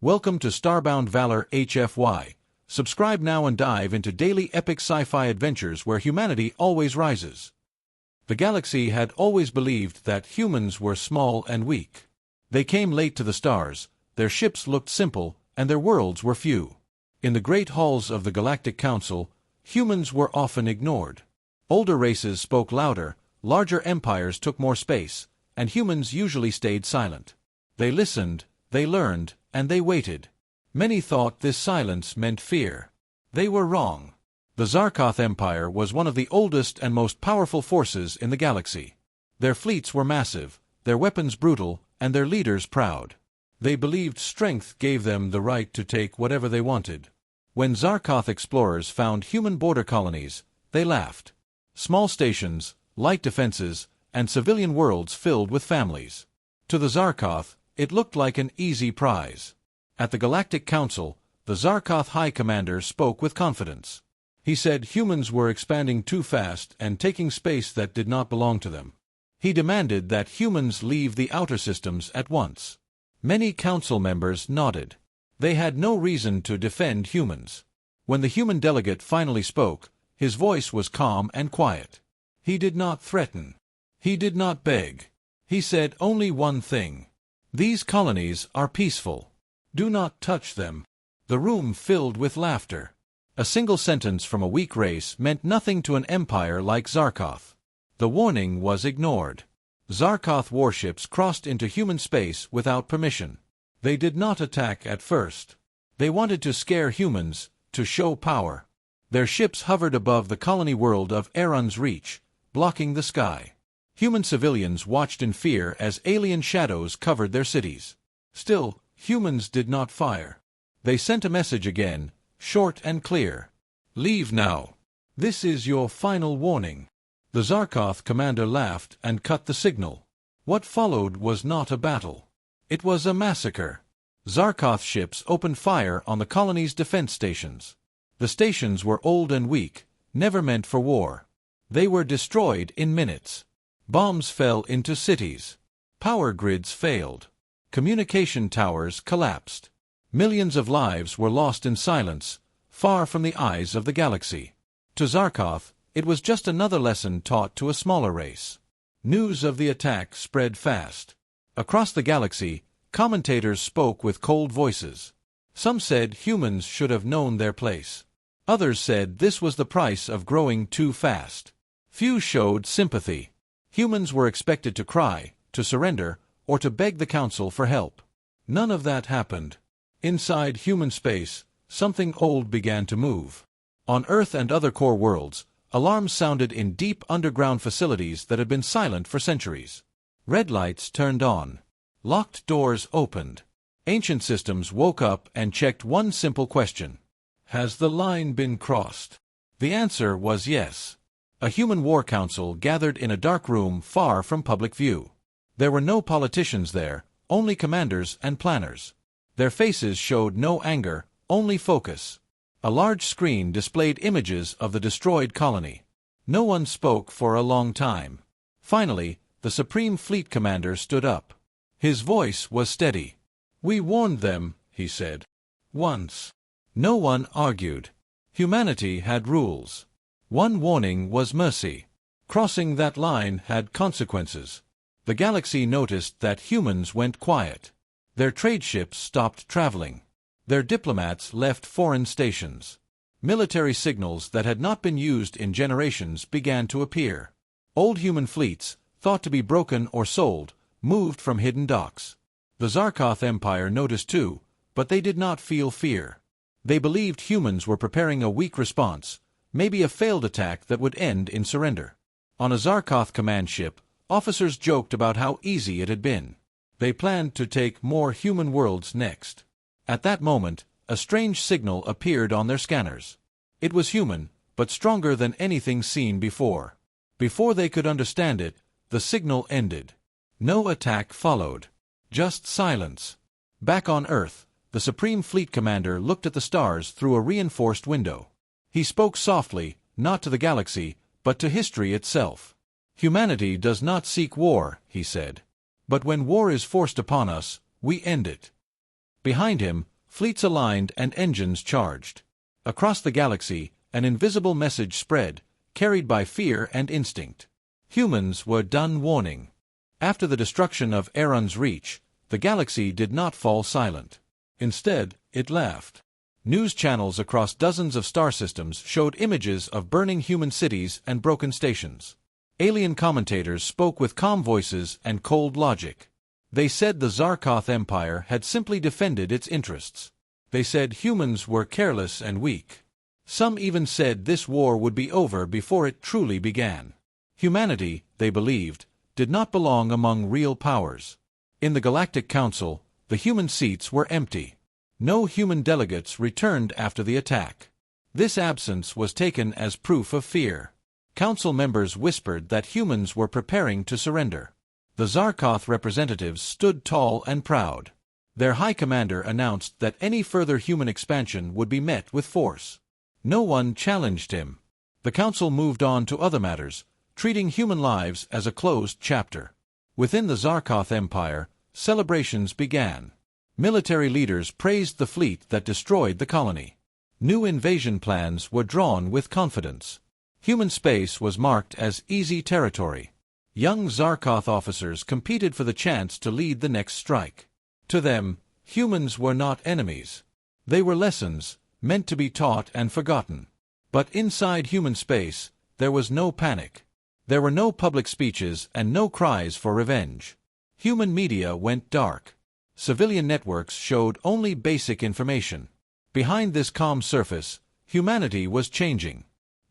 Welcome to Starbound Valor HFY. Subscribe now and dive into daily epic sci-fi adventures where humanity always rises. The galaxy had always believed that humans were small and weak. They came late to the stars, their ships looked simple, and their worlds were few. In the great halls of the Galactic Council, humans were often ignored. Older races spoke louder, larger empires took more space, and humans usually stayed silent. They listened, they learned, and they waited. Many thought this silence meant fear. They were wrong. The Zarkoth Empire was one of the oldest and most powerful forces in the galaxy. Their fleets were massive, their weapons brutal, and their leaders proud. They believed strength gave them the right to take whatever they wanted. When Zarkoth explorers found human border colonies, they laughed. Small stations, light defenses, and civilian worlds filled with families. To the Zarkoth, it looked like an easy prize. At the Galactic Council, the Zarkoth High Commander spoke with confidence. He said humans were expanding too fast and taking space that did not belong to them. He demanded that humans leave the outer systems at once. Many council members nodded. They had no reason to defend humans. When the human delegate finally spoke, his voice was calm and quiet. He did not threaten. He did not beg. He said only one thing. These colonies are peaceful. Do not touch them. The room filled with laughter. A single sentence from a weak race meant nothing to an empire like Zarkoth. The warning was ignored. Zarkoth warships crossed into human space without permission. They did not attack at first. They wanted to scare humans, to show power. Their ships hovered above the colony world of Erun's reach, blocking the sky. Human civilians watched in fear as alien shadows covered their cities. Still, humans did not fire. They sent a message again, short and clear. Leave now. This is your final warning. The Zarkoth commander laughed and cut the signal. What followed was not a battle. It was a massacre. Zarkoth ships opened fire on the colony's defense stations. The stations were old and weak, never meant for war. They were destroyed in minutes. Bombs fell into cities. Power grids failed. Communication towers collapsed. Millions of lives were lost in silence, far from the eyes of the galaxy. To Zarkoth, it was just another lesson taught to a smaller race. News of the attack spread fast. Across the galaxy, commentators spoke with cold voices. Some said humans should have known their place. Others said this was the price of growing too fast. Few showed sympathy. Humans were expected to cry, to surrender, or to beg the council for help. None of that happened. Inside human space, something old began to move. On Earth and other core worlds, alarms sounded in deep underground facilities that had been silent for centuries. Red lights turned on. Locked doors opened. Ancient systems woke up and checked one simple question. Has the line been crossed? The answer was yes. A human war council gathered in a dark room far from public view. There were no politicians there, only commanders and planners. Their faces showed no anger, only focus. A large screen displayed images of the destroyed colony. No one spoke for a long time. Finally, the Supreme Fleet Commander stood up. His voice was steady. "We warned them," he said. "Once." No one argued. Humanity had rules. One warning was mercy. Crossing that line had consequences. The galaxy noticed that humans went quiet. Their trade ships stopped traveling. Their diplomats left foreign stations. Military signals that had not been used in generations began to appear. Old human fleets, thought to be broken or sold, moved from hidden docks. The Zarkoth Empire noticed too, but they did not feel fear. They believed humans were preparing a weak response, maybe a failed attack that would end in surrender. On a Zarkoth command ship, officers joked about how easy it had been. They planned to take more human worlds next. At that moment, a strange signal appeared on their scanners. It was human, but stronger than anything seen before. Before they could understand it, the signal ended. No attack followed. Just silence. Back on Earth, the Supreme Fleet Commander looked at the stars through a reinforced window. He spoke softly, not to the galaxy, but to history itself. "Humanity does not seek war," he said. "But when war is forced upon us, we end it." Behind him, Fleets aligned and engines charged. Across the galaxy, an invisible message spread, carried by fear and instinct. Humans were done warning. After the destruction of Aaron's Reach, the galaxy did not fall silent. Instead, it laughed. News channels across dozens of star systems showed images of burning human cities and broken stations. Alien commentators spoke with calm voices and cold logic. They said the Zarkoth Empire had simply defended its interests. They said humans were careless and weak. Some even said this war would be over before it truly began. Humanity, they believed, did not belong among real powers. In the Galactic Council, the human seats were empty. No human delegates returned after the attack. This absence was taken as proof of fear. Council members whispered that humans were preparing to surrender. The Zarkoth representatives stood tall and proud. Their high commander announced that any further human expansion would be met with force. No one challenged him. The council moved on to other matters, treating human lives as a closed chapter. Within the Zarkoth Empire, celebrations began. Military leaders praised the fleet that destroyed the colony. New invasion plans were drawn with confidence. Human space was marked as easy territory. Young Zarkoth officers competed for the chance to lead the next strike. To them, humans were not enemies. They were lessons, meant to be taught and forgotten. But inside human space, there was no panic. There were no public speeches and no cries for revenge. Human media went dark. Civilian networks showed only basic information. Behind this calm surface, humanity was changing.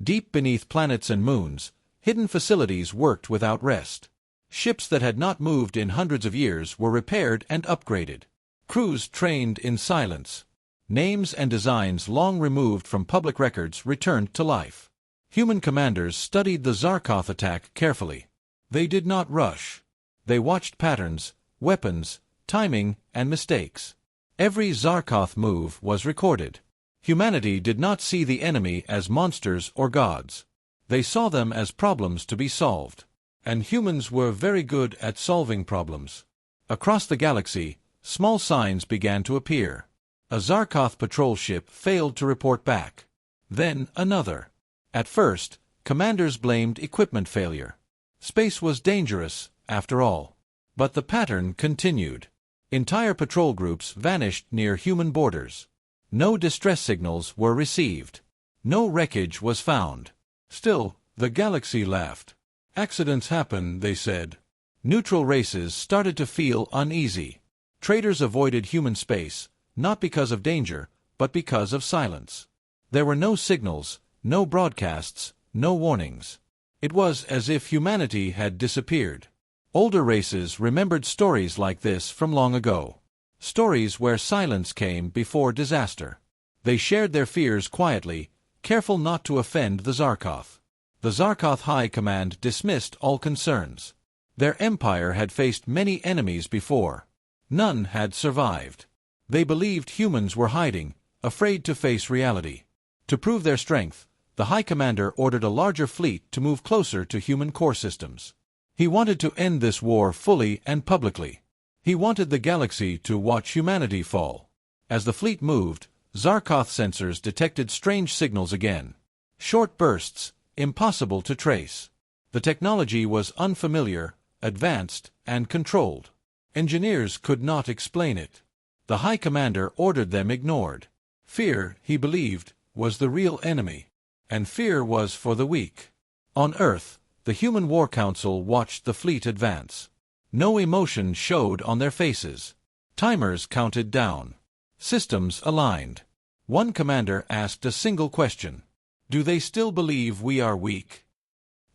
Deep beneath planets and moons, hidden facilities worked without rest. Ships that had not moved in hundreds of years were repaired and upgraded. Crews trained in silence. Names and designs long removed from public records returned to life. Human commanders studied the Zarkoth attack carefully. They did not rush. They watched patterns, weapons, timing, and mistakes. Every Zarkoth move was recorded. Humanity did not see the enemy as monsters or gods. They saw them as problems to be solved. And humans were very good at solving problems. Across the galaxy, small signs began to appear. A Zarkoth patrol ship failed to report back. Then another. At first, commanders blamed equipment failure. Space was dangerous, after all. But the pattern continued. Entire patrol groups vanished near human borders. No distress signals were received. No wreckage was found. Still, the galaxy laughed. Accidents happen, they said. Neutral races started to feel uneasy. Traders avoided human space, not because of danger, but because of silence. There were no signals, no broadcasts, no warnings. It was as if humanity had disappeared. Older races remembered stories like this from long ago. Stories where silence came before disaster. They shared their fears quietly, careful not to offend the Zarkoth. The Zarkoth High Command dismissed all concerns. Their empire had faced many enemies before. None had survived. They believed humans were hiding, afraid to face reality. To prove their strength, the High Commander ordered a larger fleet to move closer to human core systems. He wanted to end this war fully and publicly. He wanted the galaxy to watch humanity fall. As the fleet moved, Zarkoth sensors detected strange signals again. Short bursts, impossible to trace. The technology was unfamiliar, advanced, and controlled. Engineers could not explain it. The High Commander ordered them ignored. Fear, he believed, was the real enemy. And fear was for the weak. On Earth, the Human War Council watched the fleet advance. No emotion showed on their faces. Timers counted down. Systems aligned. One commander asked a single question. Do they still believe we are weak?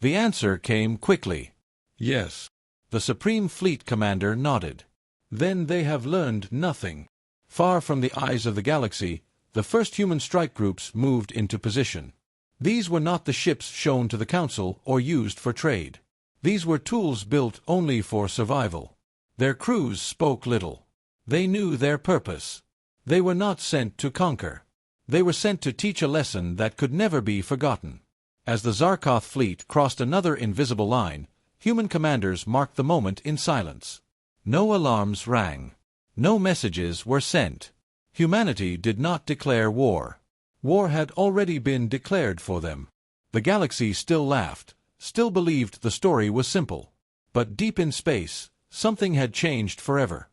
The answer came quickly. Yes. The Supreme Fleet Commander nodded. Then they have learned nothing. Far from the eyes of the galaxy, the first human strike groups moved into position. These were not the ships shown to the Council or used for trade. These were tools built only for survival. Their crews spoke little. They knew their purpose. They were not sent to conquer. They were sent to teach a lesson that could never be forgotten. As the Zarkoth fleet crossed another invisible line, human commanders marked the moment in silence. No alarms rang. No messages were sent. Humanity did not declare war. War had already been declared for them. The galaxy still laughed, still believed the story was simple. But deep in space, something had changed forever.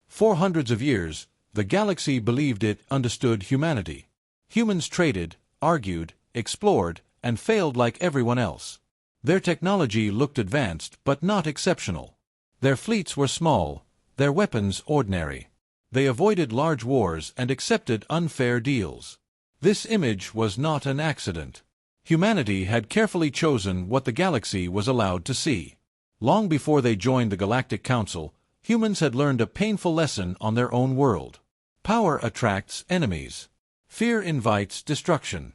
For hundreds of years, the galaxy believed it understood humanity. Humans traded, argued, explored, and failed like everyone else. Their technology looked advanced but not exceptional. Their fleets were small, their weapons ordinary. They avoided large wars and accepted unfair deals. This image was not an accident. Humanity had carefully chosen what the galaxy was allowed to see. Long before they joined the Galactic Council, humans had learned a painful lesson on their own world. Power attracts enemies. Fear invites destruction.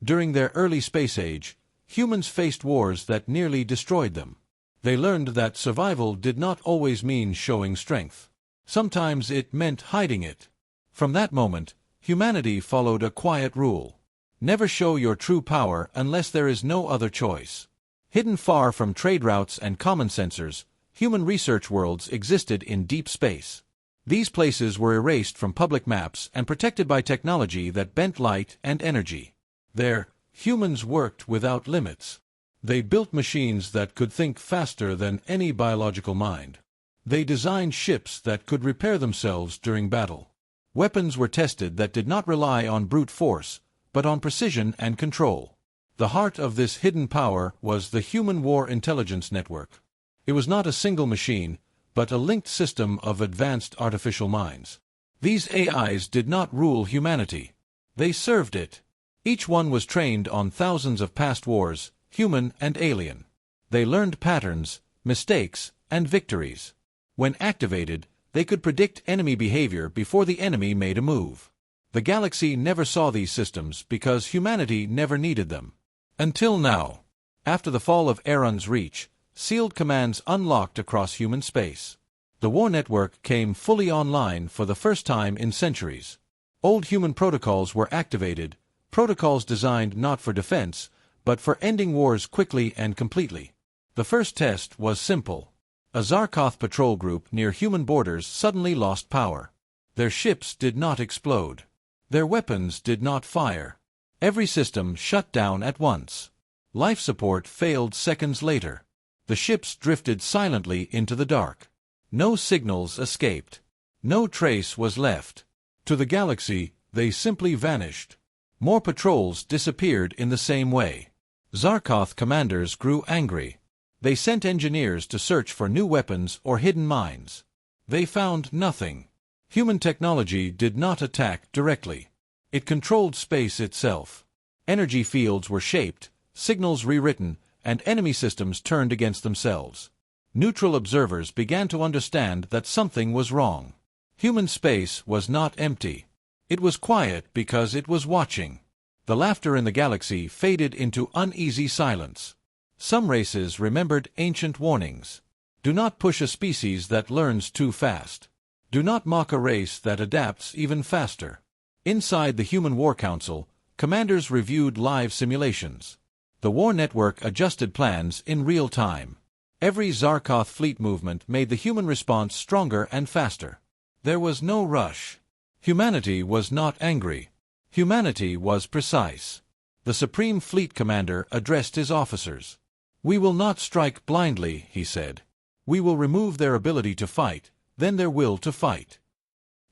During their early space age, humans faced wars that nearly destroyed them. They learned that survival did not always mean showing strength. Sometimes it meant hiding it. From that moment, humanity followed a quiet rule. Never show your true power unless there is no other choice. Hidden far from trade routes and common sensors, human research worlds existed in deep space. These places were erased from public maps and protected by technology that bent light and energy. There, humans worked without limits. They built machines that could think faster than any biological mind. They designed ships that could repair themselves during battle. Weapons were tested that did not rely on brute force, but on precision and control. The heart of this hidden power was the Human War Intelligence Network. It was not a single machine, but a linked system of advanced artificial minds. These AIs did not rule humanity. They served it. Each one was trained on thousands of past wars, human and alien. They learned patterns, mistakes, and victories. When activated, they could predict enemy behavior before the enemy made a move. The galaxy never saw these systems because humanity never needed them. Until now. After the fall of Aaron's Reach, sealed commands unlocked across human space. The war network came fully online for the first time in centuries. Old human protocols were activated, protocols designed not for defense, but for ending wars quickly and completely. The first test was simple. A Zarkoth patrol group near human borders suddenly lost power. Their ships did not explode. Their weapons did not fire. Every system shut down at once. Life support failed seconds later. The ships drifted silently into the dark. No signals escaped. No trace was left. To the galaxy, they simply vanished. More patrols disappeared in the same way. Zarkoth commanders grew angry. They sent engineers to search for new weapons or hidden mines. They found nothing. Human technology did not attack directly. It controlled space itself. Energy fields were shaped, signals rewritten, and enemy systems turned against themselves. Neutral observers began to understand that something was wrong. Human space was not empty. It was quiet because it was watching. The laughter in the galaxy faded into uneasy silence. Some races remembered ancient warnings. Do not push a species that learns too fast. Do not mock a race that adapts even faster. Inside the Human War Council, commanders reviewed live simulations. The war network adjusted plans in real time. Every Zarkoth fleet movement made the human response stronger and faster. There was no rush. Humanity was not angry. Humanity was precise. The Supreme Fleet Commander addressed his officers. "We will not strike blindly," he said. "We will remove their ability to fight, then their will to fight."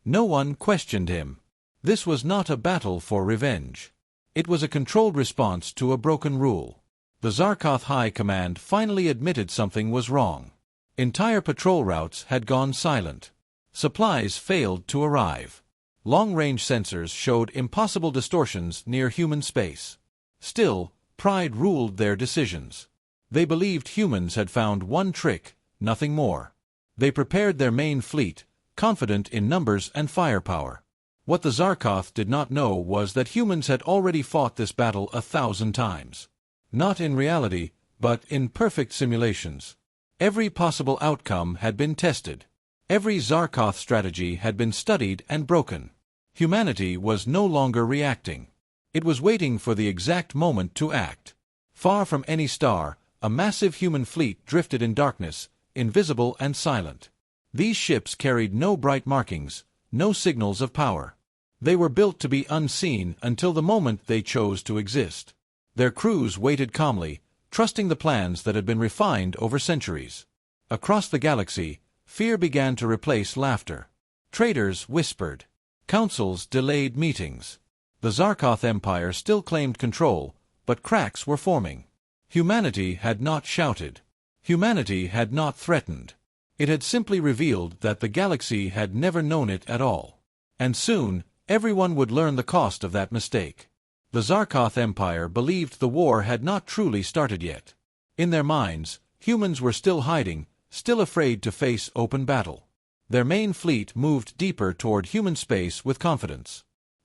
No one questioned him. This was not a battle for revenge. It was a controlled response to a broken rule. The Zarkoth High Command finally admitted something was wrong. Entire patrol routes had gone silent. Supplies failed to arrive. Long-range sensors showed impossible distortions near human space. Still, pride ruled their decisions. They believed humans had found one trick, nothing more. They prepared their main fleet, confident in numbers and firepower. What the Zarkoth did not know was that humans had already fought this battle 1,000 times. Not in reality, but in perfect simulations. Every possible outcome had been tested. Every Zarkoth strategy had been studied and broken. Humanity was no longer reacting. It was waiting for the exact moment to act. Far from any star, a massive human fleet drifted in darkness, invisible and silent. These ships carried no bright markings, no signals of power. They were built to be unseen until the moment they chose to exist. Their crews waited calmly, trusting the plans that had been refined over centuries. Across the galaxy, fear began to replace laughter. Traitors whispered. Councils delayed meetings. The Zarkoth Empire still claimed control, but cracks were forming. Humanity had not shouted. Humanity had not threatened. It had simply revealed that the galaxy had never known it at all. And soon, everyone would learn the cost of that mistake. The Zarkoth Empire believed the war had not truly started yet. In their minds, humans were still hiding, still afraid to face open battle. Their main fleet moved deeper toward human space with confidence.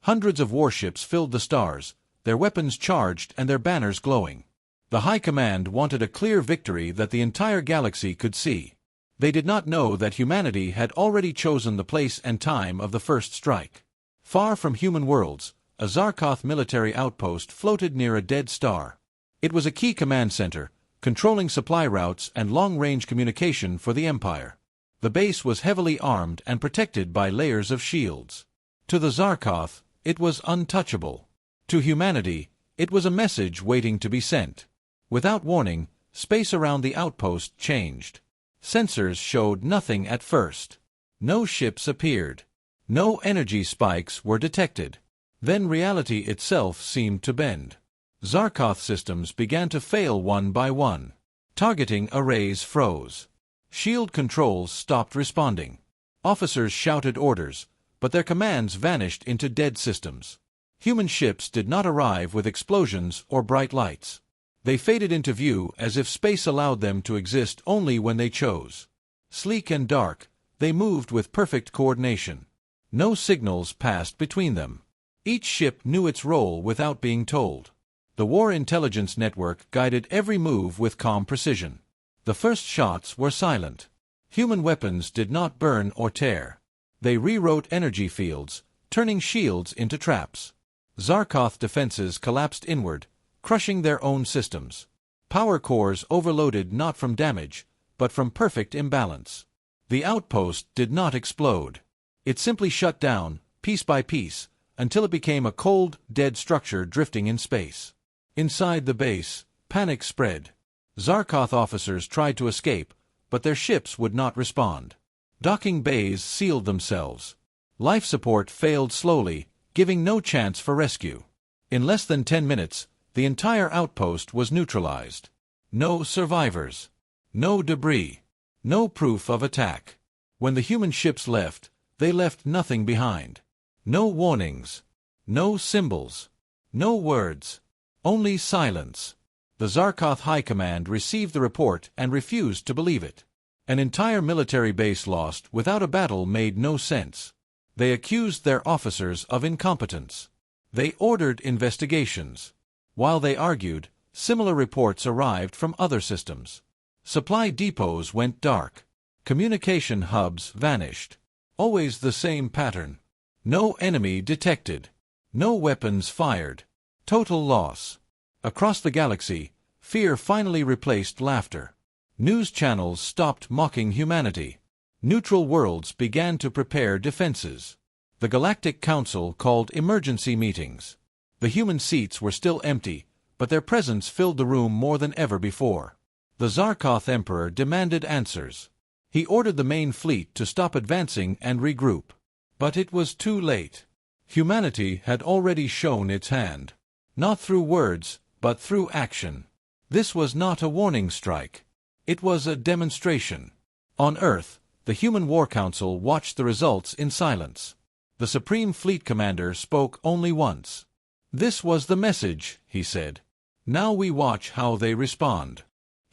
Hundreds of warships filled the stars, their weapons charged and their banners glowing. The High Command wanted a clear victory that the entire galaxy could see. They did not know that humanity had already chosen the place and time of the first strike. Far from human worlds, a Zarkoth military outpost floated near a dead star. It was a key command center, controlling supply routes and long-range communication for the Empire. The base was heavily armed and protected by layers of shields. To the Zarkoth, it was untouchable. To humanity, it was a message waiting to be sent. Without warning, space around the outpost changed. Sensors showed nothing at first. No ships appeared. No energy spikes were detected. Then reality itself seemed to bend. Zarkoth systems began to fail one by one. Targeting arrays froze. Shield controls stopped responding. Officers shouted orders, but their commands vanished into dead systems. Human ships did not arrive with explosions or bright lights. They faded into view as if space allowed them to exist only when they chose. Sleek and dark, they moved with perfect coordination. No signals passed between them. Each ship knew its role without being told. The War Intelligence Network guided every move with calm precision. The first shots were silent. Human weapons did not burn or tear. They rewrote energy fields, turning shields into traps. Zarkoth defenses collapsed inward, crushing their own systems. Power cores overloaded not from damage, but from perfect imbalance. The outpost did not explode. It simply shut down, piece by piece, until it became a cold, dead structure drifting in space. Inside the base, panic spread. Zarkoth officers tried to escape, but their ships would not respond. Docking bays sealed themselves. Life support failed slowly, giving no chance for rescue. In less than 10 minutes, the entire outpost was neutralized. No survivors. No debris. No proof of attack. When the human ships left, they left nothing behind. No warnings. No symbols. No words. Only silence. The Zarkoth High Command received the report and refused to believe it. An entire military base lost without a battle made no sense. They accused their officers of incompetence. They ordered investigations. While they argued, similar reports arrived from other systems. Supply depots went dark. Communication hubs vanished. Always the same pattern. No enemy detected. No weapons fired. Total loss. Across the galaxy, fear finally replaced laughter. News channels stopped mocking humanity. Neutral worlds began to prepare defenses. The Galactic Council called emergency meetings. The human seats were still empty, but their presence filled the room more than ever before. The Zarkoth Emperor demanded answers. He ordered the main fleet to stop advancing and regroup. But it was too late. Humanity had already shown its hand. Not through words, but through action. This was not a warning strike. It was a demonstration. On Earth, the Human War Council watched the results in silence. The Supreme Fleet Commander spoke only once. "This was the message," he said. "Now we watch how they respond."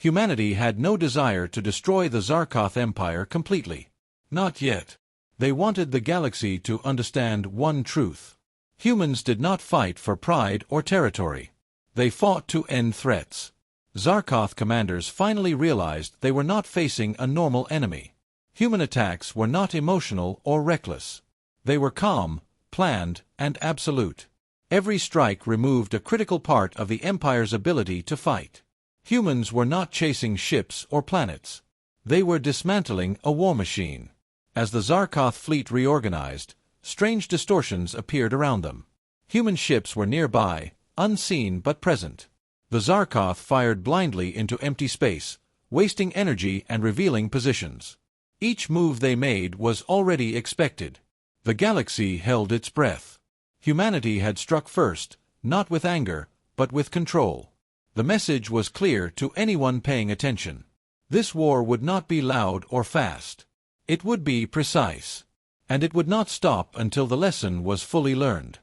Humanity had no desire to destroy the Zarkoth Empire completely. Not yet. They wanted the galaxy to understand one truth. Humans did not fight for pride or territory. They fought to end threats. Zarkoth commanders finally realized they were not facing a normal enemy. Human attacks were not emotional or reckless. They were calm, planned, and absolute. Every strike removed a critical part of the Empire's ability to fight. Humans were not chasing ships or planets. They were dismantling a war machine. As the Zarkoth fleet reorganized, strange distortions appeared around them. Human ships were nearby, unseen but present. The Zarkoth fired blindly into empty space, wasting energy and revealing positions. Each move they made was already expected. The galaxy held its breath. Humanity had struck first, not with anger, but with control. The message was clear to anyone paying attention. This war would not be loud or fast. It would be precise. And it would not stop until the lesson was fully learned.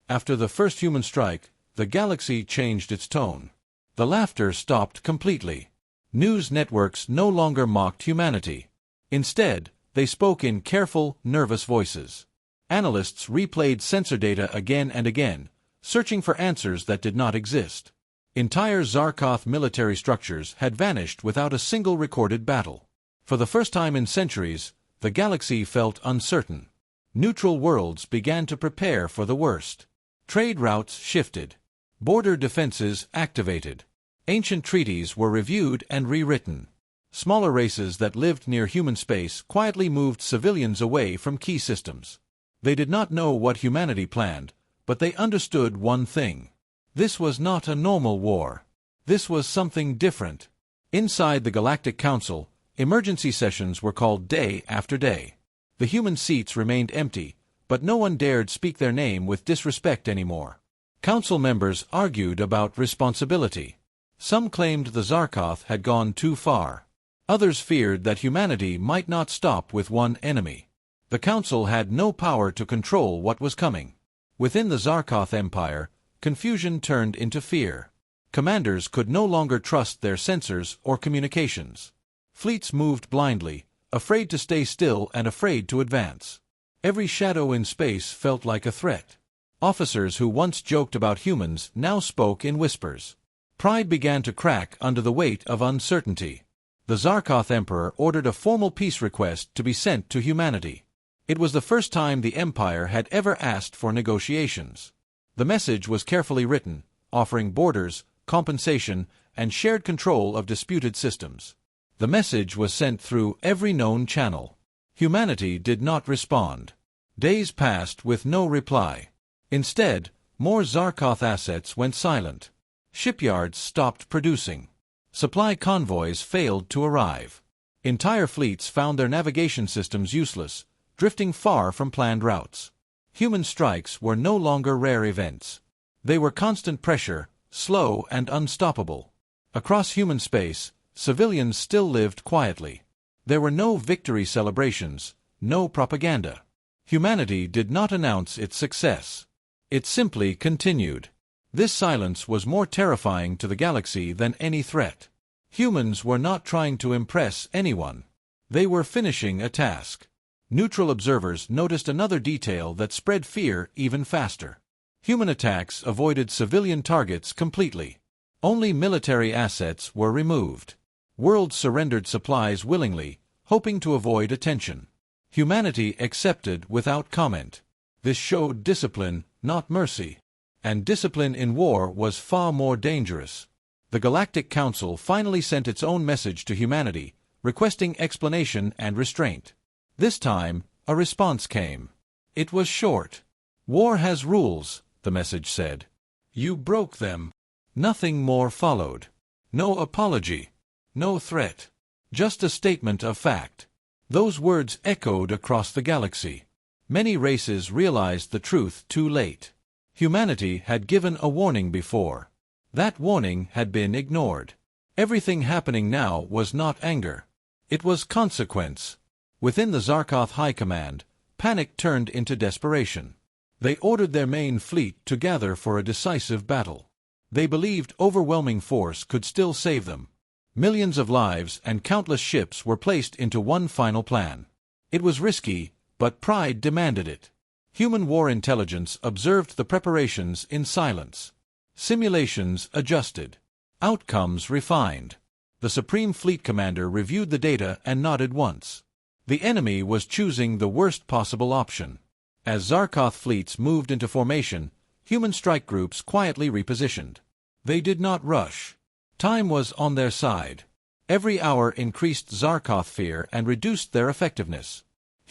After the first human strike, the galaxy changed its tone. The laughter stopped completely. News networks no longer mocked humanity. Instead, they spoke in careful, nervous voices. Analysts replayed sensor data again and again, searching for answers that did not exist. Entire Zarkoth military structures had vanished without a single recorded battle. For the first time in centuries, the galaxy felt uncertain. Neutral worlds began to prepare for the worst. Trade routes shifted. Border defenses activated. Ancient treaties were reviewed and rewritten. Smaller races that lived near human space quietly moved civilians away from key systems. They did not know what humanity planned, but they understood one thing. This was not a normal war. This was something different. Inside the Galactic Council, emergency sessions were called day after day. The human seats remained empty, but no one dared speak their name with disrespect anymore. Council members argued about responsibility. Some claimed the Zarkoth had gone too far. Others feared that humanity might not stop with one enemy. The Council had no power to control what was coming. Within the Zarkoth Empire, confusion turned into fear. Commanders could no longer trust their sensors or communications. Fleets moved blindly, afraid to stay still and afraid to advance. Every shadow in space felt like a threat. Officers who once joked about humans now spoke in whispers. Pride began to crack under the weight of uncertainty. The Zarkoth Emperor ordered a formal peace request to be sent to humanity. It was the first time the Empire had ever asked for negotiations. The message was carefully written, offering borders, compensation, and shared control of disputed systems. The message was sent through every known channel. Humanity did not respond. Days passed with no reply. Instead, more Zarkoth assets went silent. Shipyards stopped producing. Supply convoys failed to arrive. Entire fleets found their navigation systems useless, drifting far from planned routes. Human strikes were no longer rare events. They were constant pressure, slow and unstoppable. Across human space, civilians still lived quietly. There were no victory celebrations, no propaganda. Humanity did not announce its success. It simply continued. This silence was more terrifying to the galaxy than any threat. Humans were not trying to impress anyone. They were finishing a task. Neutral observers noticed another detail that spread fear even faster. Human attacks avoided civilian targets completely. Only military assets were removed. Worlds surrendered supplies willingly, hoping to avoid attention. Humanity accepted without comment. This showed discipline, not mercy. And discipline in war was far more dangerous. The Galactic Council finally sent its own message to humanity, requesting explanation and restraint. This time, a response came. It was short. "War has rules," the message said. "You broke them." Nothing more followed. No apology. No threat. Just a statement of fact. Those words echoed across the galaxy. Many races realized the truth too late. Humanity had given a warning before. That warning had been ignored. Everything happening now was not anger. It was consequence. Within the Zarkoth High Command, panic turned into desperation. They ordered their main fleet to gather for a decisive battle. They believed overwhelming force could still save them. Millions of lives and countless ships were placed into one final plan. It was risky, but pride demanded it. Human war intelligence observed the preparations in silence. Simulations adjusted. Outcomes refined. The Supreme Fleet Commander reviewed the data and nodded once. The enemy was choosing the worst possible option. As Zarkoth fleets moved into formation, human strike groups quietly repositioned. They did not rush. Time was on their side. Every hour increased Zarkoth fear and reduced their effectiveness.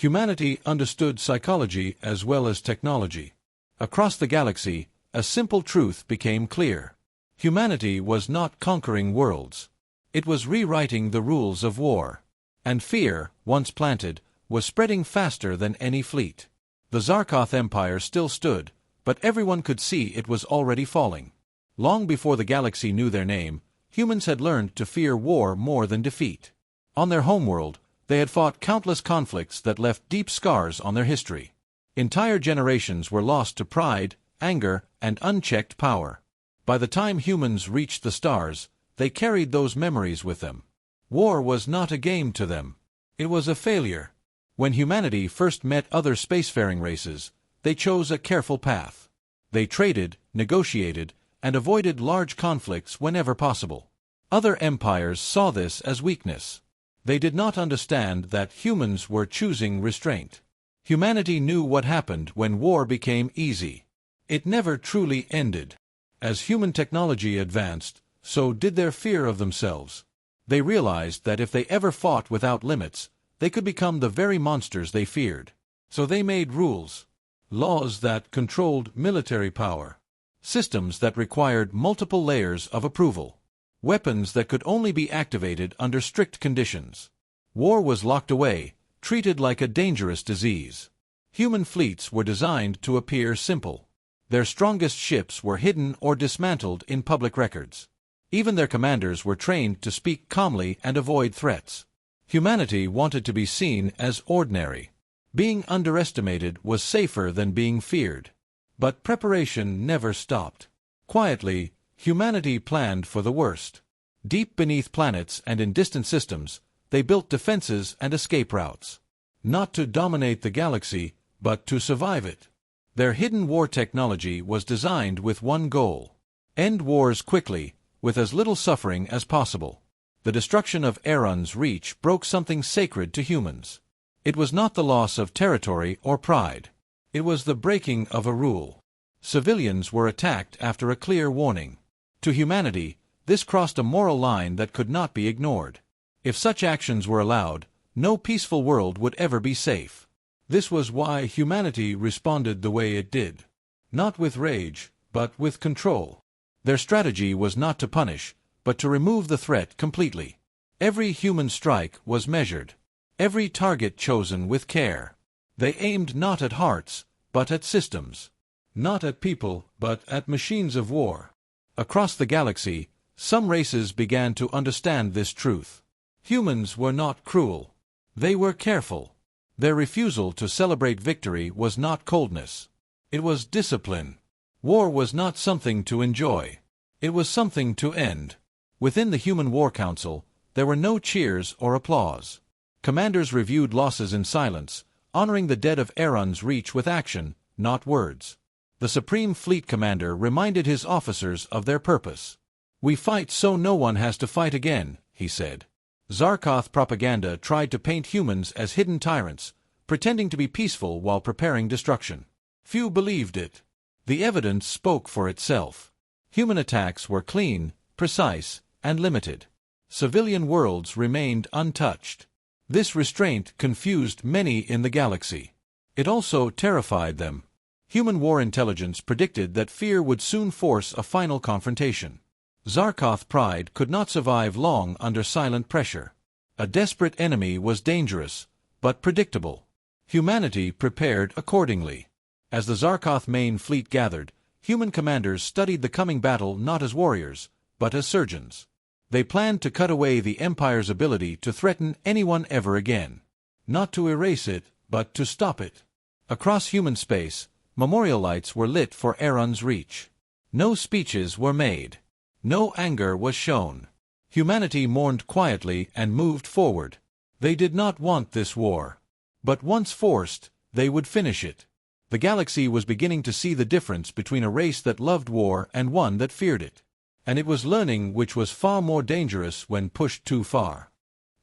Humanity understood psychology as well as technology. Across the galaxy, a simple truth became clear. Humanity was not conquering worlds. It was rewriting the rules of war. And fear, once planted, was spreading faster than any fleet. The Zarkoth Empire still stood, but everyone could see it was already falling. Long before the galaxy knew their name, humans had learned to fear war more than defeat. On their homeworld, they had fought countless conflicts that left deep scars on their history. Entire generations were lost to pride, anger, and unchecked power. By the time humans reached the stars, they carried those memories with them. War was not a game to them. It was a failure. When humanity first met other spacefaring races, they chose a careful path. They traded, negotiated, and avoided large conflicts whenever possible. Other empires saw this as weakness. They did not understand that humans were choosing restraint. Humanity knew what happened when war became easy. It never truly ended. As human technology advanced, so did their fear of themselves. They realized that if they ever fought without limits, they could become the very monsters they feared. So they made rules. Laws that controlled military power. Systems that required multiple layers of approval. Weapons that could only be activated under strict conditions. War was locked away, treated like a dangerous disease. Human fleets were designed to appear simple. Their strongest ships were hidden or dismantled in public records. Even their commanders were trained to speak calmly and avoid threats. Humanity wanted to be seen as ordinary. Being underestimated was safer than being feared. But preparation never stopped. Quietly, humanity planned for the worst. Deep beneath planets and in distant systems, they built defenses and escape routes. Not to dominate the galaxy, but to survive it. Their hidden war technology was designed with one goal: end wars quickly, with as little suffering as possible. The destruction of Aaron's Reach broke something sacred to humans. It was not the loss of territory or pride. It was the breaking of a rule. Civilians were attacked after a clear warning. To humanity, this crossed a moral line that could not be ignored. If such actions were allowed, no peaceful world would ever be safe. This was why humanity responded the way it did. Not with rage, but with control. Their strategy was not to punish, but to remove the threat completely. Every human strike was measured. Every target chosen with care. They aimed not at hearts, but at systems. Not at people, but at machines of war. Across the galaxy, some races began to understand this truth. Humans were not cruel. They were careful. Their refusal to celebrate victory was not coldness. It was discipline. War was not something to enjoy. It was something to end. Within the Human War Council, there were no cheers or applause. Commanders reviewed losses in silence, honoring the dead of Aaron's Reach with action, not words. The Supreme Fleet Commander reminded his officers of their purpose. "We fight so no one has to fight again," he said. Zarkoth propaganda tried to paint humans as hidden tyrants, pretending to be peaceful while preparing destruction. Few believed it. The evidence spoke for itself. Human attacks were clean, precise, and limited. Civilian worlds remained untouched. This restraint confused many in the galaxy. It also terrified them. Human war intelligence predicted that fear would soon force a final confrontation. Zarkoth pride could not survive long under silent pressure. A desperate enemy was dangerous, but predictable. Humanity prepared accordingly. As the Zarkoth main fleet gathered, human commanders studied the coming battle not as warriors, but as surgeons. They planned to cut away the Empire's ability to threaten anyone ever again. Not to erase it, but to stop it. Across human space, memorial lights were lit for Aaron's Reach. No speeches were made. No anger was shown. Humanity mourned quietly and moved forward. They did not want this war. But once forced, they would finish it. The galaxy was beginning to see the difference between a race that loved war and one that feared it. And it was learning which was far more dangerous when pushed too far.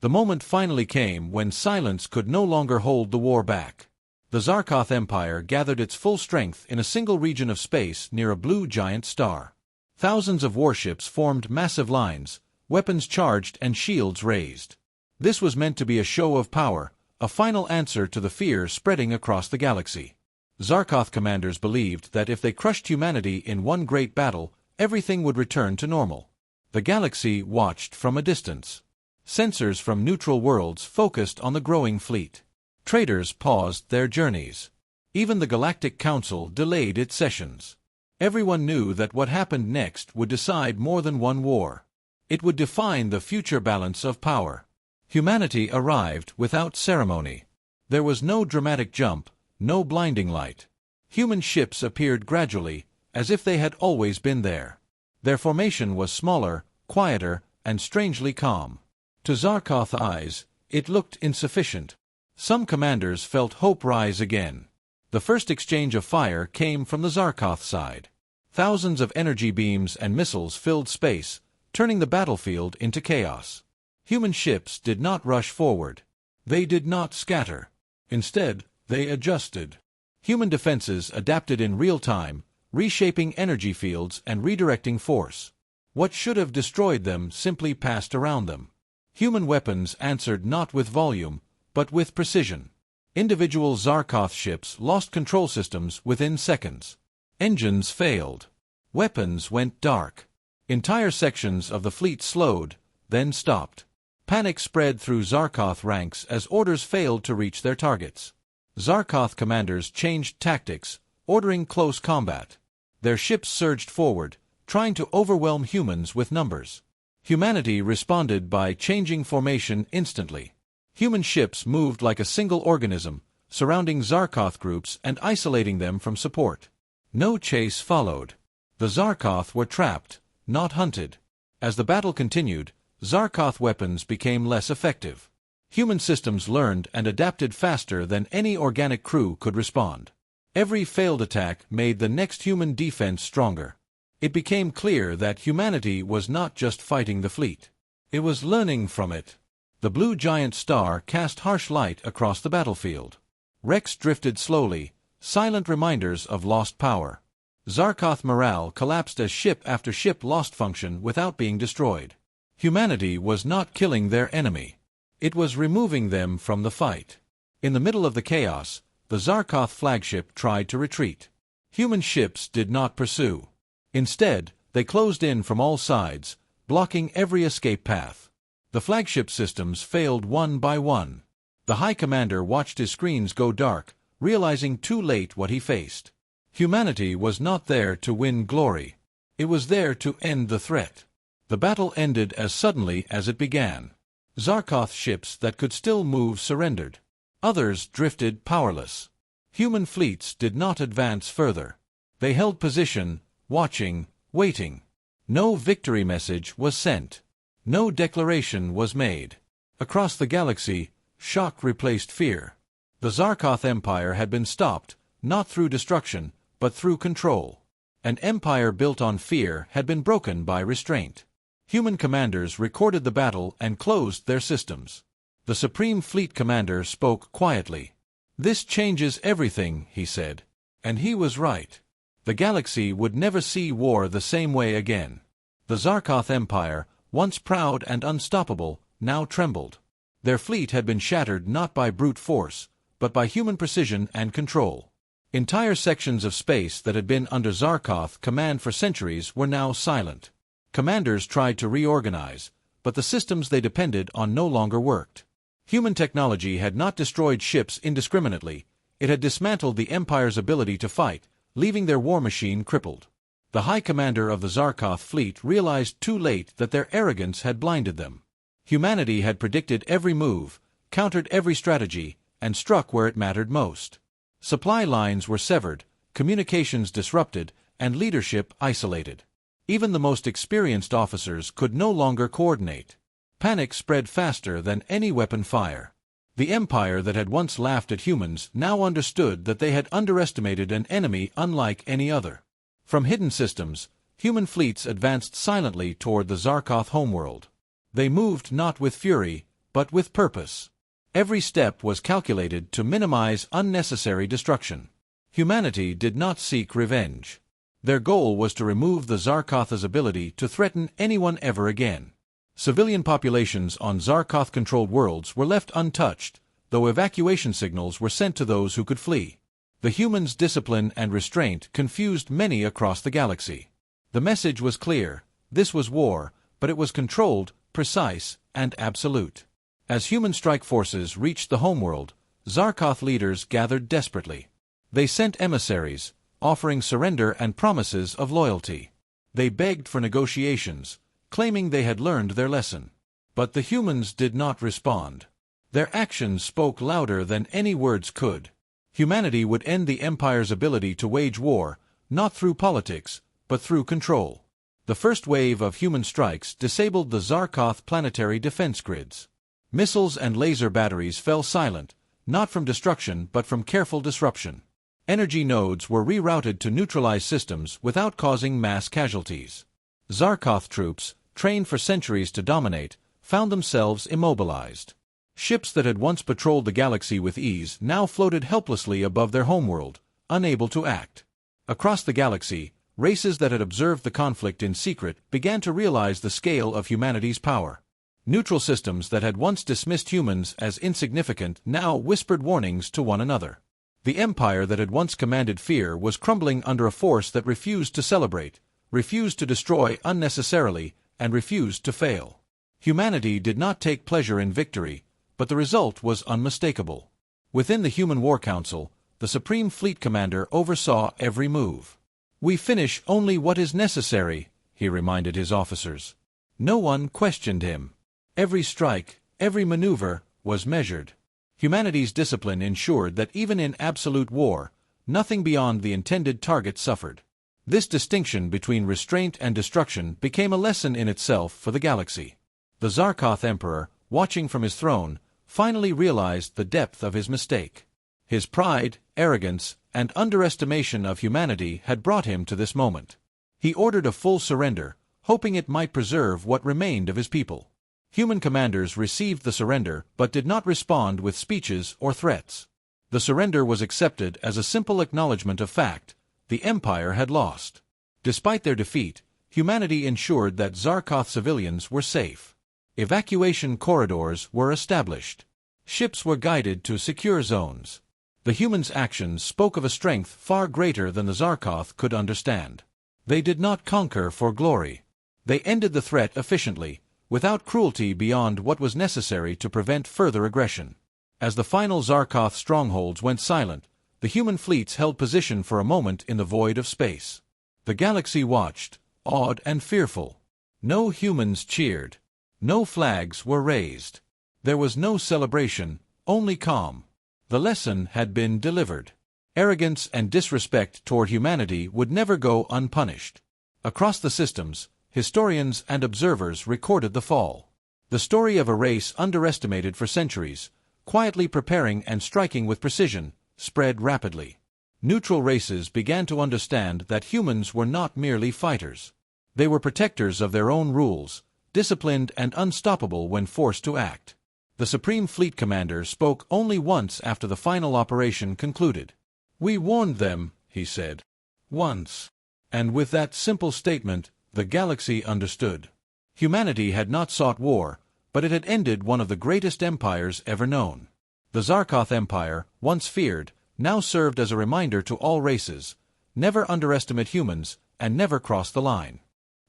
The moment finally came when silence could no longer hold the war back. The Zarkoth Empire gathered its full strength in a single region of space near a blue giant star. Thousands of warships formed massive lines, weapons charged and shields raised. This was meant to be a show of power, a final answer to the fear spreading across the galaxy. Zarkoth commanders believed that if they crushed humanity in one great battle, everything would return to normal. The galaxy watched from a distance. Sensors from neutral worlds focused on the growing fleet. Traders paused their journeys. Even the Galactic Council delayed its sessions. Everyone knew that what happened next would decide more than one war. It would define the future balance of power. Humanity arrived without ceremony. There was no dramatic jump, no blinding light. Human ships appeared gradually, as if they had always been there. Their formation was smaller, quieter, and strangely calm. To Zarkoth's eyes, it looked insufficient. Some commanders felt hope rise again. The first exchange of fire came from the Zarkoth side. Thousands of energy beams and missiles filled space, turning the battlefield into chaos. Human ships did not rush forward. They did not scatter. Instead, they adjusted. Human defenses adapted in real time, reshaping energy fields and redirecting force. What should have destroyed them simply passed around them. Human weapons answered not with volume, but with precision. Individual Zarkoth ships lost control systems within seconds. Engines failed. Weapons went dark. Entire sections of the fleet slowed, then stopped. Panic spread through Zarkoth ranks as orders failed to reach their targets. Zarkoth commanders changed tactics, ordering close combat. Their ships surged forward, trying to overwhelm humans with numbers. Humanity responded by changing formation instantly. Human ships moved like a single organism, surrounding Zarkoth groups and isolating them from support. No chase followed. The Zarkoth were trapped, not hunted. As the battle continued, Zarkoth weapons became less effective. Human systems learned and adapted faster than any organic crew could respond. Every failed attack made the next human defense stronger. It became clear that humanity was not just fighting the fleet. It was learning from it. The blue giant star cast harsh light across the battlefield. Wrecks drifted slowly, silent reminders of lost power. Zarkoth morale collapsed as ship after ship lost function without being destroyed. Humanity was not killing their enemy. It was removing them from the fight. In the middle of the chaos, the Zarkoth flagship tried to retreat. Human ships did not pursue. Instead, they closed in from all sides, blocking every escape path. The flagship systems failed one by one. The High Commander watched his screens go dark, realizing too late what he faced. Humanity was not there to win glory. It was there to end the threat. The battle ended as suddenly as it began. Zarkoth ships that could still move surrendered. Others drifted powerless. Human fleets did not advance further. They held position, watching, waiting. No victory message was sent. No declaration was made. Across the galaxy, shock replaced fear. The Zarkoth Empire had been stopped, not through destruction, but through control. An empire built on fear had been broken by restraint. Human commanders recorded the battle and closed their systems. The Supreme Fleet Commander spoke quietly. "This changes everything," he said. And he was right. The galaxy would never see war the same way again. The Zarkoth Empire, once proud and unstoppable, now trembled. Their fleet had been shattered not by brute force, but by human precision and control. Entire sections of space that had been under Zarkoth command for centuries were now silent. Commanders tried to reorganize, but the systems they depended on no longer worked. Human technology had not destroyed ships indiscriminately, it had dismantled the Empire's ability to fight, leaving their war machine crippled. The High Commander of the Zarkoth fleet realized too late that their arrogance had blinded them. Humanity had predicted every move, countered every strategy, and struck where it mattered most. Supply lines were severed, communications disrupted, and leadership isolated. Even the most experienced officers could no longer coordinate. Panic spread faster than any weapon fire. The empire that had once laughed at humans now understood that they had underestimated an enemy unlike any other. From hidden systems, human fleets advanced silently toward the Zarkoth homeworld. They moved not with fury, but with purpose. Every step was calculated to minimize unnecessary destruction. Humanity did not seek revenge. Their goal was to remove the Zarkoth's ability to threaten anyone ever again. Civilian populations on Zarkoth-controlled worlds were left untouched, though evacuation signals were sent to those who could flee. The humans' discipline and restraint confused many across the galaxy. The message was clear: this was war, but it was controlled, precise, and absolute. As human strike forces reached the homeworld, Zarkoth leaders gathered desperately. They sent emissaries, offering surrender and promises of loyalty. They begged for negotiations, claiming they had learned their lesson. But the humans did not respond. Their actions spoke louder than any words could. Humanity would end the Empire's ability to wage war, not through politics, but through control. The first wave of human strikes disabled the Zarkoth planetary defense grids. Missiles and laser batteries fell silent, not from destruction but from careful disruption. Energy nodes were rerouted to neutralize systems without causing mass casualties. Zarkoth troops, trained for centuries to dominate, found themselves immobilized. Ships that had once patrolled the galaxy with ease now floated helplessly above their homeworld, unable to act. Across the galaxy, races that had observed the conflict in secret began to realize the scale of humanity's power. Neutral systems that had once dismissed humans as insignificant now whispered warnings to one another. The empire that had once commanded fear was crumbling under a force that refused to celebrate, refused to destroy unnecessarily, and refused to fail. Humanity did not take pleasure in victory, but the result was unmistakable. Within the Human War Council, the Supreme Fleet Commander oversaw every move. "We finish only what is necessary," he reminded his officers. No one questioned him. Every strike, every maneuver, was measured. Humanity's discipline ensured that even in absolute war, nothing beyond the intended target suffered. This distinction between restraint and destruction became a lesson in itself for the galaxy. The Zarkoth Emperor, watching from his throne, finally realized the depth of his mistake. His pride, arrogance, and underestimation of humanity had brought him to this moment. He ordered a full surrender, hoping it might preserve what remained of his people. Human commanders received the surrender but did not respond with speeches or threats. The surrender was accepted as a simple acknowledgement of fact: the Empire had lost. Despite their defeat, humanity ensured that Zarkoth civilians were safe. Evacuation corridors were established. Ships were guided to secure zones. The humans' actions spoke of a strength far greater than the Zarkoth could understand. They did not conquer for glory. They ended the threat efficiently, without cruelty beyond what was necessary to prevent further aggression. As the final Zarkoth strongholds went silent, the human fleets held position for a moment in the void of space. The galaxy watched, awed and fearful. No humans cheered. No flags were raised. There was no celebration, only calm. The lesson had been delivered. Arrogance and disrespect toward humanity would never go unpunished. Across the systems, historians and observers recorded the fall. The story of a race underestimated for centuries, quietly preparing and striking with precision, spread rapidly. Neutral races began to understand that humans were not merely fighters. They were protectors of their own rules, disciplined and unstoppable when forced to act. The Supreme Fleet Commander spoke only once after the final operation concluded. "We warned them," he said. "Once." And with that simple statement, the galaxy understood. Humanity had not sought war, but it had ended one of the greatest empires ever known. The Zarkoth Empire, once feared, now served as a reminder to all races: never underestimate humans, and never cross the line.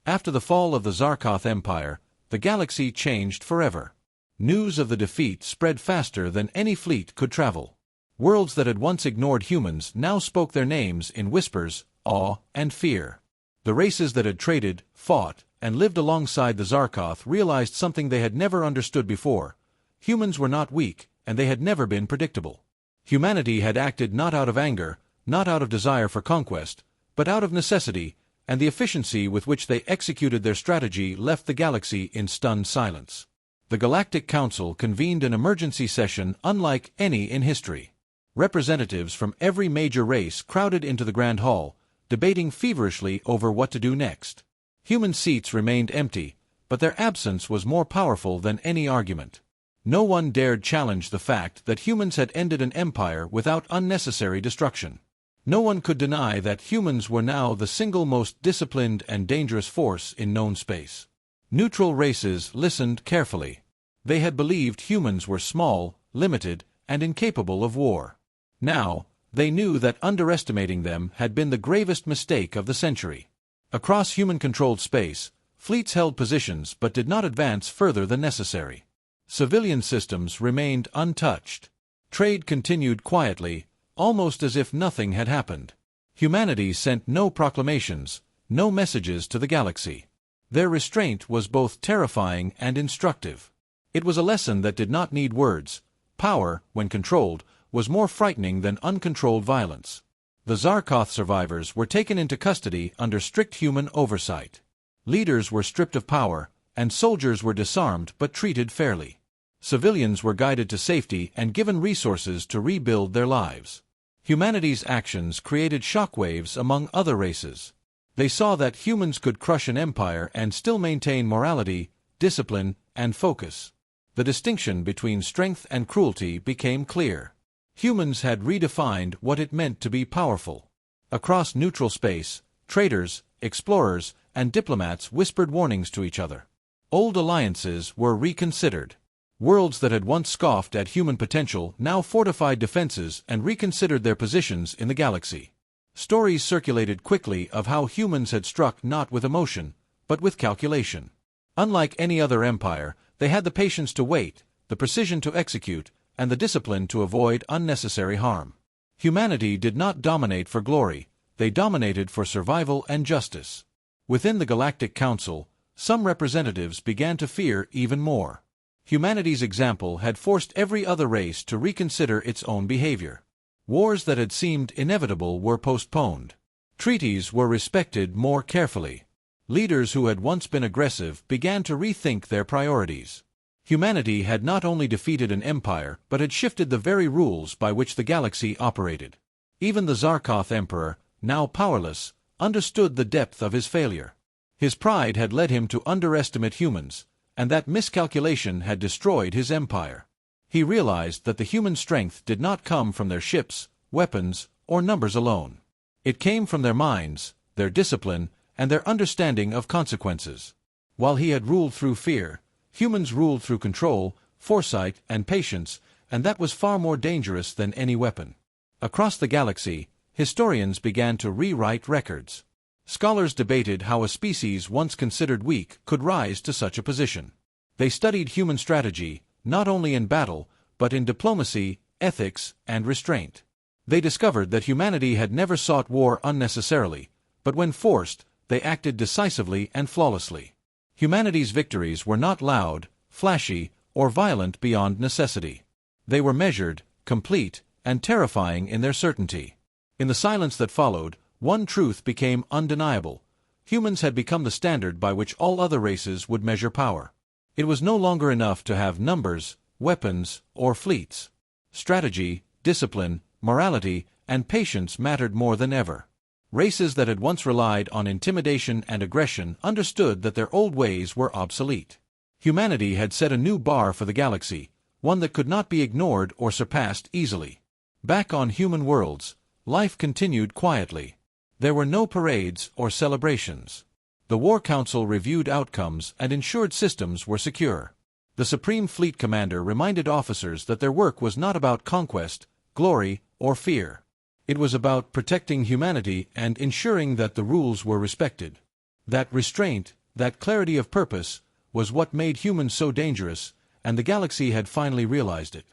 After the fall of the Zarkoth Empire, the galaxy changed forever. News of the defeat spread faster than any fleet could travel. Worlds that had once ignored humans now spoke their names in whispers, awe, and fear. The races that had traded, fought, and lived alongside the Zarkoth realized something they had never understood before: humans were not weak, and they had never been predictable. Humanity had acted not out of anger, not out of desire for conquest, but out of necessity, and the efficiency with which they executed their strategy left the galaxy in stunned silence. The Galactic Council convened an emergency session unlike any in history. Representatives from every major race crowded into the Grand Hall, debating feverishly over what to do next. Human seats remained empty, but their absence was more powerful than any argument. No one dared challenge the fact that humans had ended an empire without unnecessary destruction. No one could deny that humans were now the single most disciplined and dangerous force in known space. Neutral races listened carefully. They had believed humans were small, limited, and incapable of war. Now, they knew that underestimating them had been the gravest mistake of the century. Across human-controlled space, fleets held positions but did not advance further than necessary. Civilian systems remained untouched. Trade continued quietly, almost as if nothing had happened. Humanity sent no proclamations, no messages to the galaxy. Their restraint was both terrifying and instructive. It was a lesson that did not need words. Power, when controlled, was more frightening than uncontrolled violence. The Zarkoth survivors were taken into custody under strict human oversight. Leaders were stripped of power, and soldiers were disarmed but treated fairly. Civilians were guided to safety and given resources to rebuild their lives. Humanity's actions created shockwaves among other races. They saw that humans could crush an empire and still maintain morality, discipline, and focus. The distinction between strength and cruelty became clear. Humans had redefined what it meant to be powerful. Across neutral space, traders, explorers, and diplomats whispered warnings to each other. Old alliances were reconsidered. Worlds that had once scoffed at human potential now fortified defenses and reconsidered their positions in the galaxy. Stories circulated quickly of how humans had struck not with emotion, but with calculation. Unlike any other empire, they had the patience to wait, the precision to execute, and the discipline to avoid unnecessary harm. Humanity did not dominate for glory, they dominated for survival and justice. Within the Galactic Council, some representatives began to fear even more. Humanity's example had forced every other race to reconsider its own behavior. Wars that had seemed inevitable were postponed. Treaties were respected more carefully. Leaders who had once been aggressive began to rethink their priorities. Humanity had not only defeated an empire but had shifted the very rules by which the galaxy operated. Even the Zarkoth Emperor, now powerless, understood the depth of his failure. His pride had led him to underestimate humans, and that miscalculation had destroyed his empire. He realized that the human strength did not come from their ships, weapons, or numbers alone. It came from their minds, their discipline, and their understanding of consequences. While he had ruled through fear, humans ruled through control, foresight, and patience, and that was far more dangerous than any weapon. Across the galaxy, historians began to rewrite records. Scholars debated how a species once considered weak could rise to such a position. They studied human strategy, not only in battle, but in diplomacy, ethics, and restraint. They discovered that humanity had never sought war unnecessarily, but when forced, they acted decisively and flawlessly. Humanity's victories were not loud, flashy, or violent beyond necessity. They were measured, complete, and terrifying in their certainty. In the silence that followed, one truth became undeniable. Humans had become the standard by which all other races would measure power. It was no longer enough to have numbers, weapons, or fleets. Strategy, discipline, morality, and patience mattered more than ever. Races that had once relied on intimidation and aggression understood that their old ways were obsolete. Humanity had set a new bar for the galaxy, one that could not be ignored or surpassed easily. Back on human worlds, life continued quietly. There were no parades or celebrations. The War Council reviewed outcomes and ensured systems were secure. The Supreme Fleet Commander reminded officers that their work was not about conquest, glory, or fear. It was about protecting humanity and ensuring that the rules were respected. That restraint, that clarity of purpose, was what made humans so dangerous, and the galaxy had finally realized it.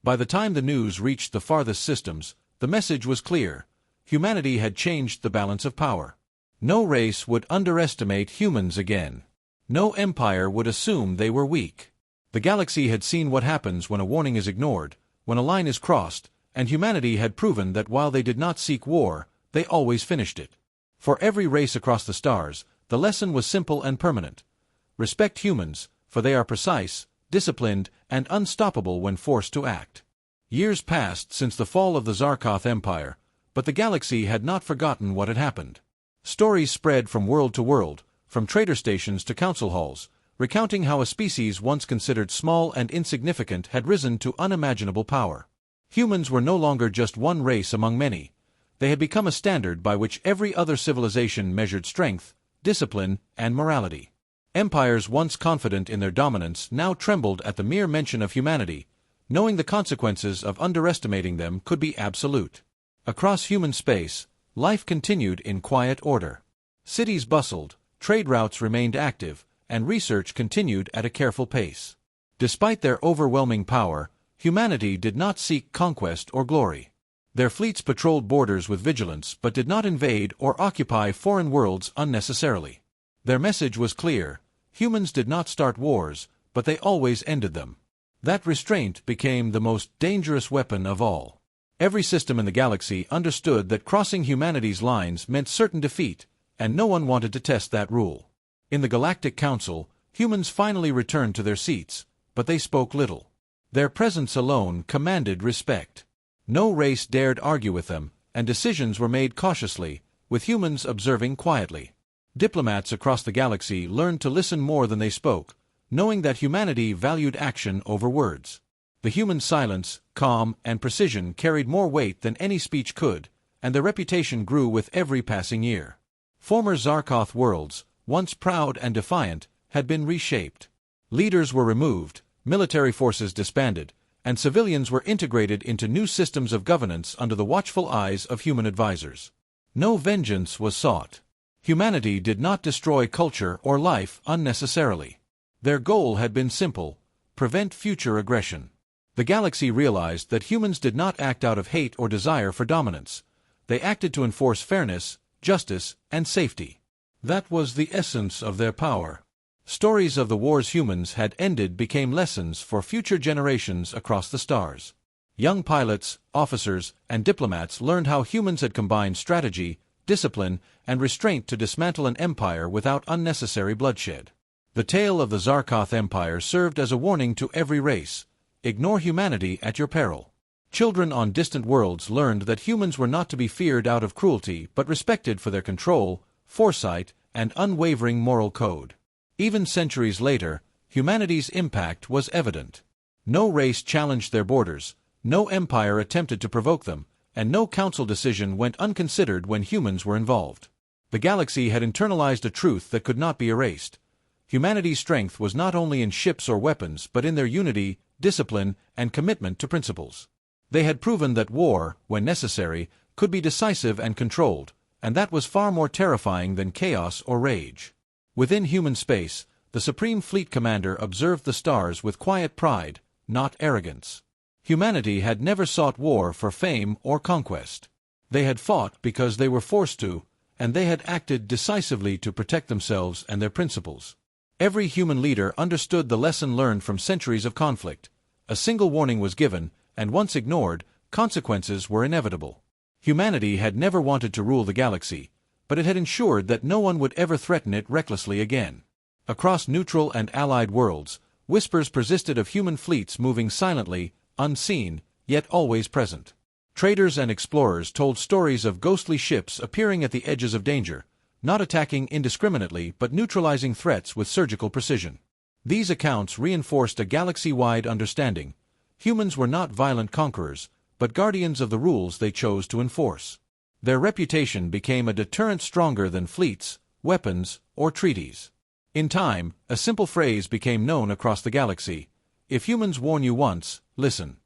By the time the news reached the farthest systems, the message was clear. Humanity had changed the balance of power. No race would underestimate humans again. No empire would assume they were weak. The galaxy had seen what happens when a warning is ignored, when a line is crossed, and humanity had proven that while they did not seek war, they always finished it. For every race across the stars, the lesson was simple and permanent. Respect humans, for they are precise, disciplined, and unstoppable when forced to act. Years passed since the fall of the Zarkoth Empire, but the galaxy had not forgotten what had happened. Stories spread from world to world, from trader stations to council halls, recounting how a species once considered small and insignificant had risen to unimaginable power. Humans were no longer just one race among many. They had become a standard by which every other civilization measured strength, discipline, and morality. Empires once confident in their dominance now trembled at the mere mention of humanity. knowing the consequences of underestimating them could be absolute. Across human space, life continued in quiet order. Cities bustled, trade routes remained active, and research continued at a careful pace. Despite their overwhelming power, humanity did not seek conquest or glory. Their fleets patrolled borders with vigilance but did not invade or occupy foreign worlds unnecessarily. Their message was clear: humans did not start wars, but they always ended them. That restraint became the most dangerous weapon of all. Every system in the galaxy understood that crossing humanity's lines meant certain defeat, and no one wanted to test that rule. In the Galactic Council, humans finally returned to their seats, but they spoke little. Their presence alone commanded respect. No race dared argue with them, and decisions were made cautiously, with humans observing quietly. Diplomats across the galaxy learned to listen more than they spoke, knowing that humanity valued action over words. The human silence, calm, and precision carried more weight than any speech could, and their reputation grew with every passing year. Former Zarkoth worlds, once proud and defiant, had been reshaped. Leaders were removed, military forces disbanded, and civilians were integrated into new systems of governance under the watchful eyes of human advisors. No vengeance was sought. Humanity did not destroy culture or life unnecessarily. Their goal had been simple: prevent future aggression. The galaxy realized that humans did not act out of hate or desire for dominance. They acted to enforce fairness, justice, and safety. That was the essence of their power. Stories of the wars humans had ended became lessons for future generations across the stars. Young pilots, officers, and diplomats learned how humans had combined strategy, discipline, and restraint to dismantle an empire without unnecessary bloodshed. The tale of the Zarkoth Empire served as a warning to every race: ignore humanity at your peril. Children on distant worlds learned that humans were not to be feared out of cruelty but respected for their control, foresight, and unwavering moral code. Even centuries later, humanity's impact was evident. No race challenged their borders, no empire attempted to provoke them, and no council decision went unconsidered when humans were involved. The galaxy had internalized a truth that could not be erased. Humanity's strength was not only in ships or weapons but in their unity, discipline, and commitment to principles. They had proven that war, when necessary, could be decisive and controlled, and that was far more terrifying than chaos or rage. Within human space, the Supreme Fleet Commander observed the stars with quiet pride, not arrogance. Humanity had never sought war for fame or conquest. They had fought because they were forced to, and they had acted decisively to protect themselves and their principles. Every human leader understood the lesson learned from centuries of conflict. A single warning was given, and once ignored, consequences were inevitable. Humanity had never wanted to rule the galaxy, but it had ensured that no one would ever threaten it recklessly again. Across neutral and allied worlds, whispers persisted of human fleets moving silently, unseen, yet always present. Traders and explorers told stories of ghostly ships appearing at the edges of danger, not attacking indiscriminately but neutralizing threats with surgical precision. These accounts reinforced a galaxy-wide understanding: humans were not violent conquerors, but guardians of the rules they chose to enforce. Their reputation became a deterrent stronger than fleets, weapons, or treaties. In time, a simple phrase became known across the galaxy: if humans warn you once, listen.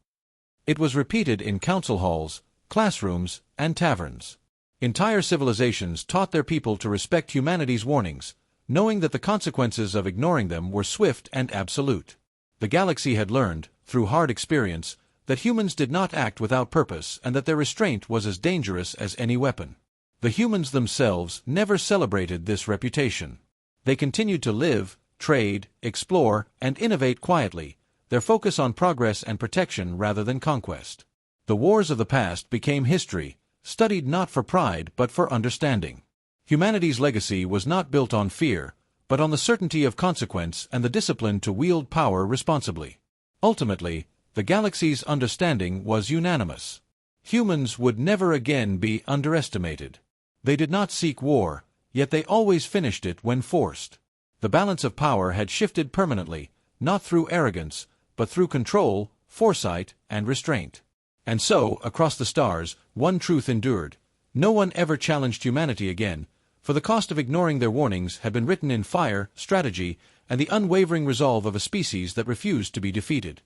It was repeated in council halls, classrooms, and taverns. Entire civilizations taught their people to respect humanity's warnings, knowing that the consequences of ignoring them were swift and absolute. The galaxy had learned, through hard experience, that humans did not act without purpose and that their restraint was as dangerous as any weapon. The humans themselves never celebrated this reputation. They continued to live, trade, explore, and innovate quietly, their focus on progress and protection rather than conquest. The wars of the past became history, studied not for pride but for understanding. Humanity's legacy was not built on fear, but on the certainty of consequence and the discipline to wield power responsibly. Ultimately, the galaxy's understanding was unanimous. Humans would never again be underestimated. They did not seek war, yet they always finished it when forced. The balance of power had shifted permanently, not through arrogance, but through control, foresight, and restraint. And so, across the stars, one truth endured: no one ever challenged humanity again, for the cost of ignoring their warnings had been written in fire, strategy, and the unwavering resolve of a species that refused to be defeated.